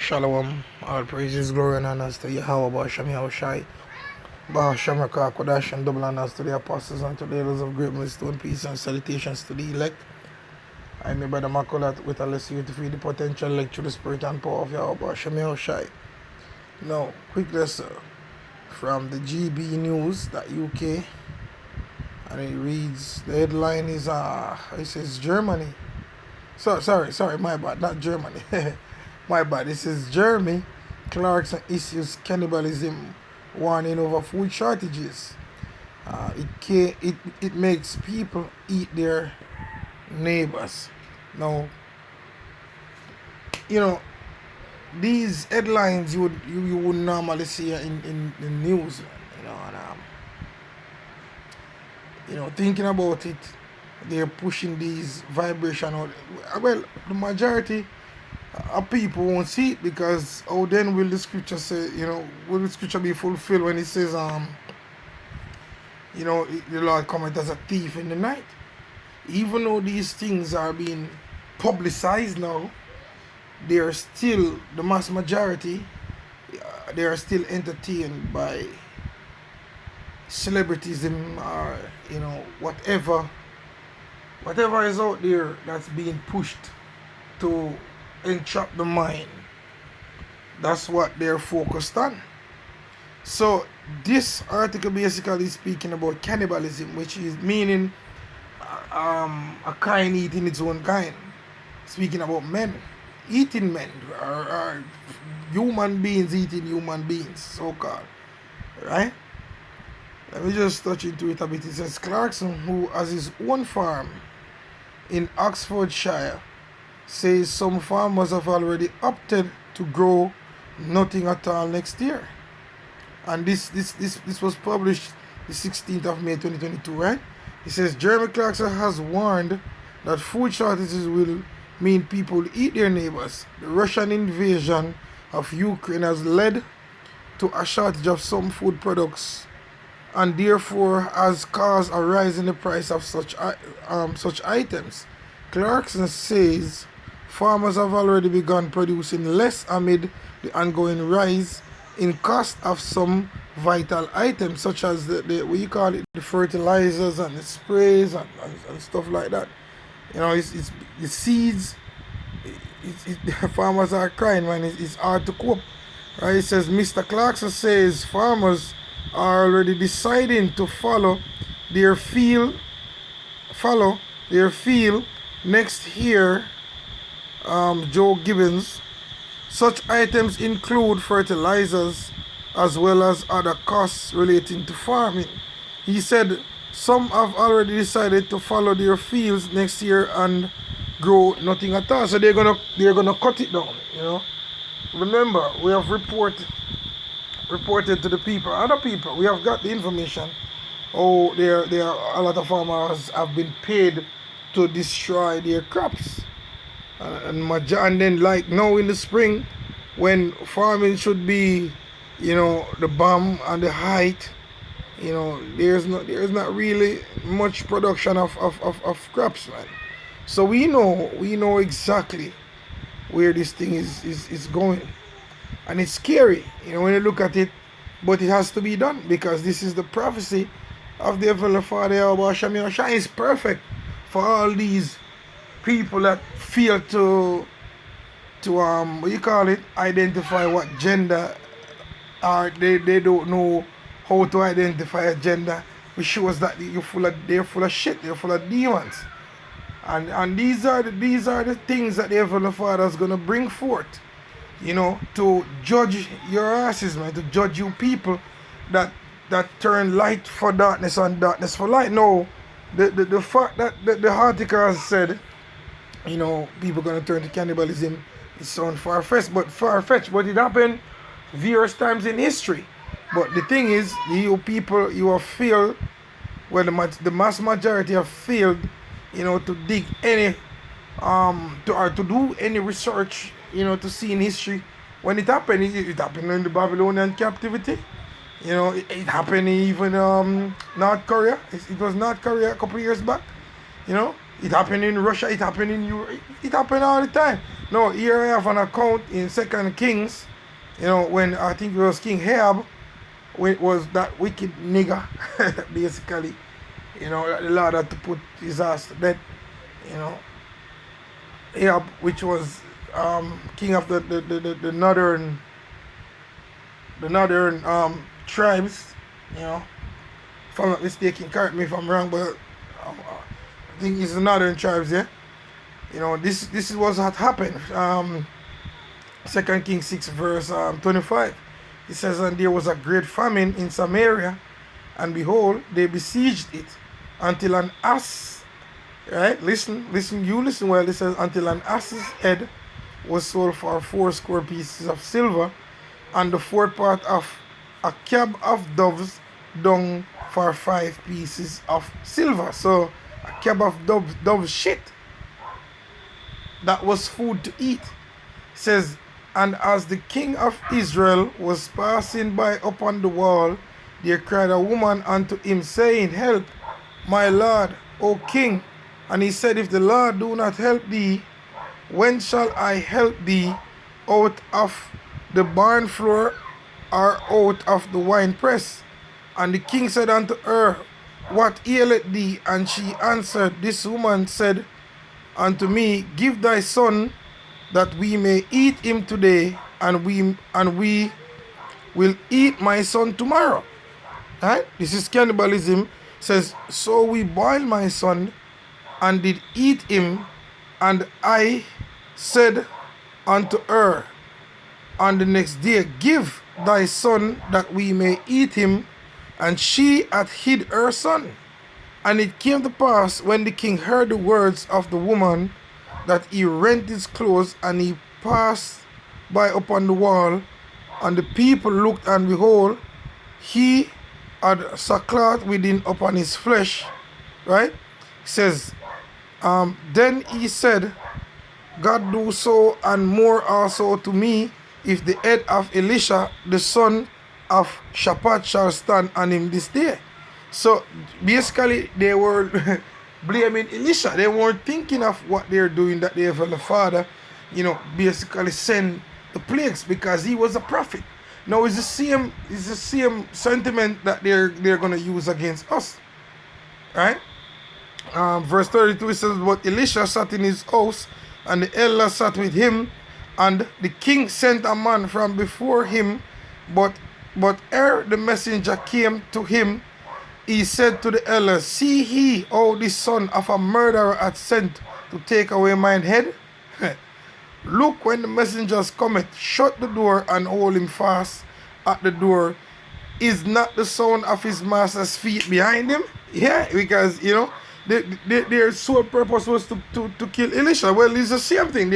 Shalom, all praises, glory, and honors to Yahweh, Basham Yahushai, Bahasham Rakah, Kodash, and double honors to the apostles and to the elders of great milestone, peace and salutations to the elect. I am your brother Makolat with a lesson you to feed the potential elect through the spirit and power of Yahweh, Basham Yahushai. Now, quick lesson from the GB News, that UK, and it reads, the headline is, it says Germany. Sorry, my bad, not Germany. My bad, this is Jeremy Clarkson issues cannibalism warning over food shortages. It makes people eat their neighbors. Now, these headlines you would normally see in the news, and thinking about it, they're pushing these vibration out. Well, the majority of people won't see it, because how then will the scripture say, will the scripture be fulfilled when it says, the Lord cometh as a thief in the night? Even though these things are being publicized now, they are still, the mass majority, they are still entertained by celebritism or, whatever is out there that's being pushed to entrap the mind. That's what they're focused on. So this article basically is speaking about cannibalism, which is meaning a kind eating its own kind. Speaking about men eating men, or human beings eating human beings, so called. Right? Let me just touch into it a bit. It says Clarkson, who has his own farm in Oxfordshire, says some farmers have already opted to grow nothing at all next year. And this was published the 16th of May 2022, right? He says Jeremy Clarkson has warned that food shortages will mean people eat their neighbors. The Russian invasion of Ukraine has led to a shortage of some food products, and therefore has caused a rise in the price of such items. Clarkson says farmers have already begun producing less amid the ongoing rise in cost of some vital items, such as the fertilizers and the sprays and stuff like that. It's the seeds. The farmers are crying, man. It's hard to cope. Right? It says Mr. Clarkson says farmers are already deciding to follow their field next year. Joe Gibbons. Such items include fertilizers as well as other costs relating to farming. He said some have already decided to follow their fields next year and grow nothing at all. So they're gonna cut it down. Remember, we have reported to the people, other people. We have got the information. Oh, there are a lot of farmers have been paid to destroy their crops. And then, like now in the spring, when farming should be, the bomb and the height, there's not really much production of crops, man. So we know exactly where this thing is going, and it's scary, when you look at it. But it has to be done, because this is the prophecy of the Heavenly Father. Shai is perfect for all these people that fail to identify what gender, or they don't know how to identify a gender, which shows that they're full of shit, they're full of demons. And these are the things that the Heavenly Father is gonna bring forth, to judge your asses, man, to judge you people that turn light for darkness and darkness for light. No, the fact that the article has said, people gonna turn to cannibalism, it sounds far-fetched, but it happened various times in history. But the thing is, you people, you have failed, the mass majority have failed, to dig any, to do any research, to see in history when it happened. It happened in the Babylonian captivity. It happened even North Korea. It was North Korea a couple of years back. It happened in Russia, it happened in Europe, it happened all the time. No, here I have an account in Second Kings, when I think it was King Ahab, when it was that wicked nigger, basically, that the Lord had to put his ass to death, Ahab, which was king of the northern tribes, if I'm not mistaken, correct me if I'm wrong, but I think it's the northern tribes, yeah. This is what had happened. 2 Kings 6 verse 25. It says, and there was a great famine in Samaria, and behold, they besieged it until an ass, right? Listen well. It says, until an ass's head was sold for 80 pieces of silver, and the fourth part of a cab of doves dung for 5 pieces of silver. So a cab of dove shit, that was food to eat. It says, and as the king of Israel was passing by upon the wall, there cried a woman unto him, saying, help, my lord, O king. And he said, if the Lord do not help thee, when shall I help thee? Out of the barn floor, or out of the winepress? And the king said unto her, what aileth thee? And she answered, this woman said unto me, give thy son, that we may eat him today, and we will eat my son tomorrow. Right? This is cannibalism. It says, so we boiled my son and did eat him, and I said unto her on the next day, give thy son, that we may eat him. And she hath hid her son. And it came to pass, when the king heard the words of the woman, that he rent his clothes, and he passed by upon the wall. And the people looked, and behold, he had sackcloth within upon his flesh. Right? It says, then he said, God do so and more also to me, if the head of Elisha, the son of Shaphat, shall stand on him this day. So basically they were blaming Elisha. They weren't thinking of what they're doing, that their father, basically send the plagues because he was a prophet. Now it's the same sentiment that they're gonna use against us. Right? Verse 32, it says, but Elisha sat in his house, and the elder sat with him, and the king sent a man from before him, but ere the messenger came to him, he said to the elder, see he how the son of a murderer hath sent to take away mine head? Look, when the messengers cometh, shut the door and hold him fast at the door. Is not the sound of his master's feet behind him? Yeah, because their sole purpose was to kill Elisha. Well, it's the same thing.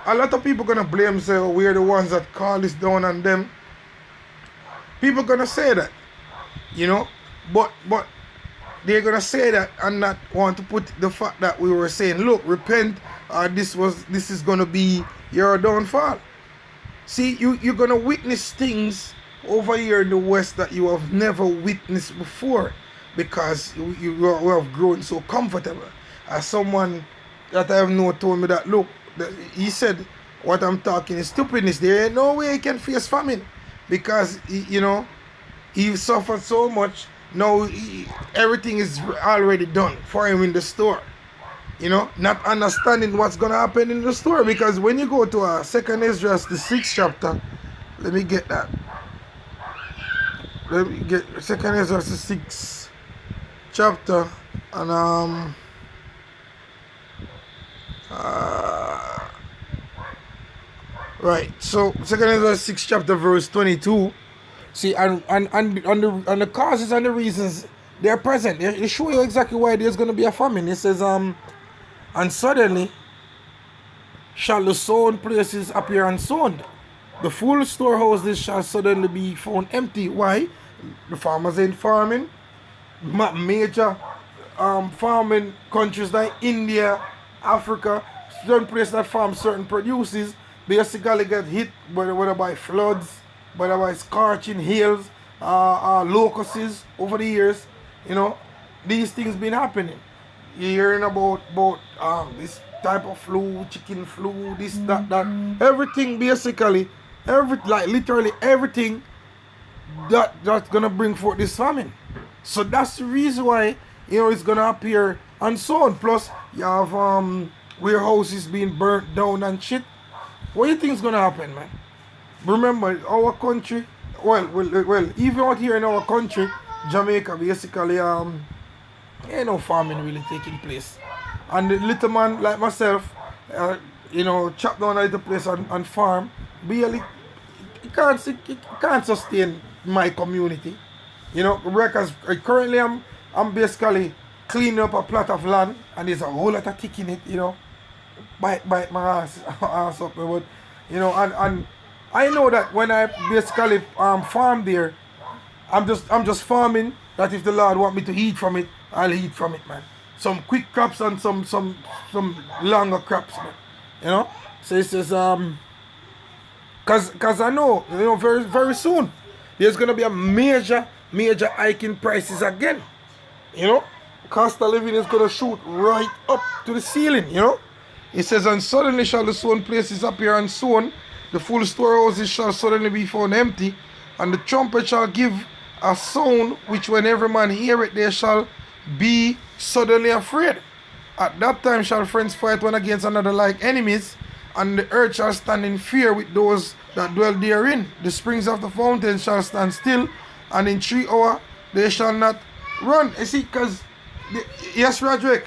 A lot of people gonna blame, say, oh, we're the ones that call this down on them. People gonna say that, but they're gonna say that and not want to put the fact that we were saying, look, repent, or this is gonna be your downfall. See, you're gonna witness things over here in the West that you have never witnessed before, because you have grown so comfortable. As someone that I have known told me that, look, he said, what I'm talking is stupidness. There ain't no way he can face famine, because he suffered so much. Now everything is already done for him in the store. Not understanding what's gonna happen in the store, because when you go to 2 Ezra, the 6th chapter, let me get that. Let me get 2 Ezra, the 6th chapter, and right. So 2 Ezra 6th chapter verse 22. See, and the causes and the reasons, they're present. They show you exactly why there's gonna be a famine. It says, and suddenly shall the sown places appear unsown. The full storehouses shall suddenly be found empty. Why? The farmers ain't farming. Major farming countries like India, Africa, certain places that farm certain produces, basically get hit whether by floods, whether by scorching hails, locusts over the years. These things been happening. you're hearing about this type of flu, chicken flu, this, that. Everything basically, like literally everything that's gonna bring forth this famine. So that's the reason why, it's gonna appear and so on. Plus you have warehouses being burnt down and shit. What do you think is gonna happen, man? Remember, our country, well, even out here in our country, Jamaica, basically, ain't no farming really taking place. And the little man like myself, chop down a little place and farm, barely, it can't sustain my community. Because currently I'm basically cleaning up a plot of land and there's a whole lot of tick in it, bite my ass up. But, and I know that when I basically farm there, I'm just farming that if the Lord want me to eat from it, I'll eat from it, man. Some quick crops and some longer crops, man. So it says cause I know, very very soon there's gonna be a major hike in prices again. Cost of living is gonna shoot right up to the ceiling. It says, and suddenly shall the sown places appear, and soon the full storehouses shall suddenly be found empty, and the trumpet shall give a sound, which when every man hear it, they shall be suddenly afraid. At that time shall friends fight one against another like enemies, and the earth shall stand in fear with those that dwell therein. The springs of the fountain shall stand still, and in 3 hours they shall not run. You see, because, yes, Roderick?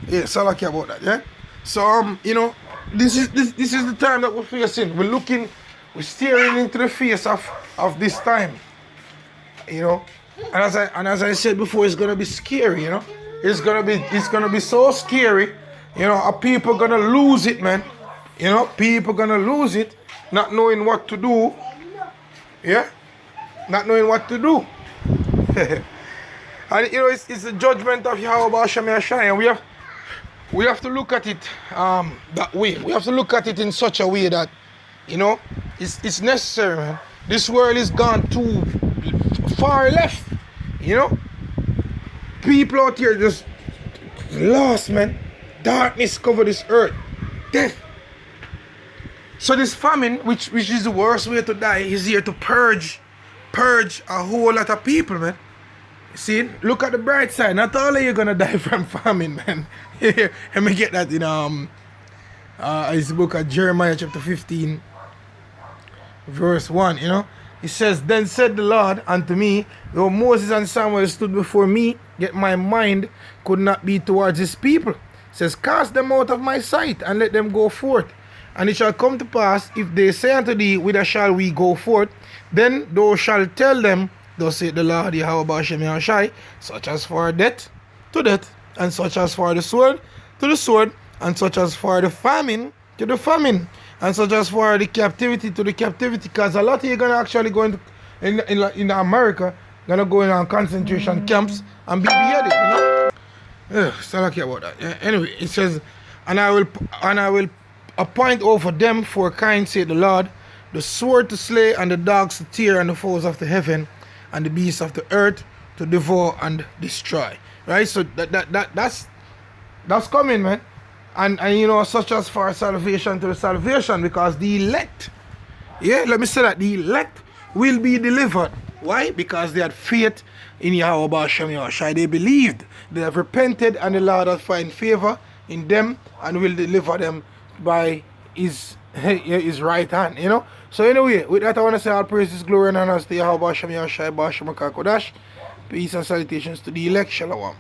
Yes, I like you about that, yeah? So, this is the time that we're facing. We're staring into the face of this time. And as I said before, it's gonna be scary, It's gonna be so scary, people gonna lose it, man. People gonna lose it, not knowing what to do. Yeah? Not knowing what to do. And it's the judgment of Yahweh Shem Yashai, and we have to look at it that way. We have to look at it in such a way that, it's necessary, man. This world is gone too far left, People out here just lost, man. Darkness cover this earth. Death. So this famine, which is the worst way to die, is here to purge a whole lot of people, man. See, look at the bright side. Not all of you gonna die from famine, man. Let me get that in it's the book of Jeremiah chapter 15, verse 1. It says, then said the Lord unto me, though Moses and Samuel stood before me, yet my mind could not be towards his people. It says, cast them out of my sight, and let them go forth. And it shall come to pass, if they say unto thee, whither shall we go forth? Then thou shalt tell them, thus saith the Lord Yahweh Shem Yahshai, such as for death, to death, and such as for the sword, to the sword, and such as for the famine, to the famine, and such as for the captivity, to the captivity. Because a lot of you gonna actually go in America, gonna go in concentration camps and be beheaded, so lucky about that. Yeah. Anyway, it says, and I will appoint over them for kind, saith the Lord, the sword to slay, and the dogs to tear, and the foes of the heaven, and the beasts of the earth to devour and destroy. Right? So that's coming, man. And such as for salvation to the salvation, because the elect, let me say that, the elect will be delivered. Why? Because they had faith in Yahweh Shem Yahshai. They believed, they have repented, and the Lord has find favor in them and will deliver them by his right hand, So anyway, with that I want to say all praises, glory and honors to Yahweh Shem Yahshai, Bashem Kodash. Peace and salutations to the elect. Shalom.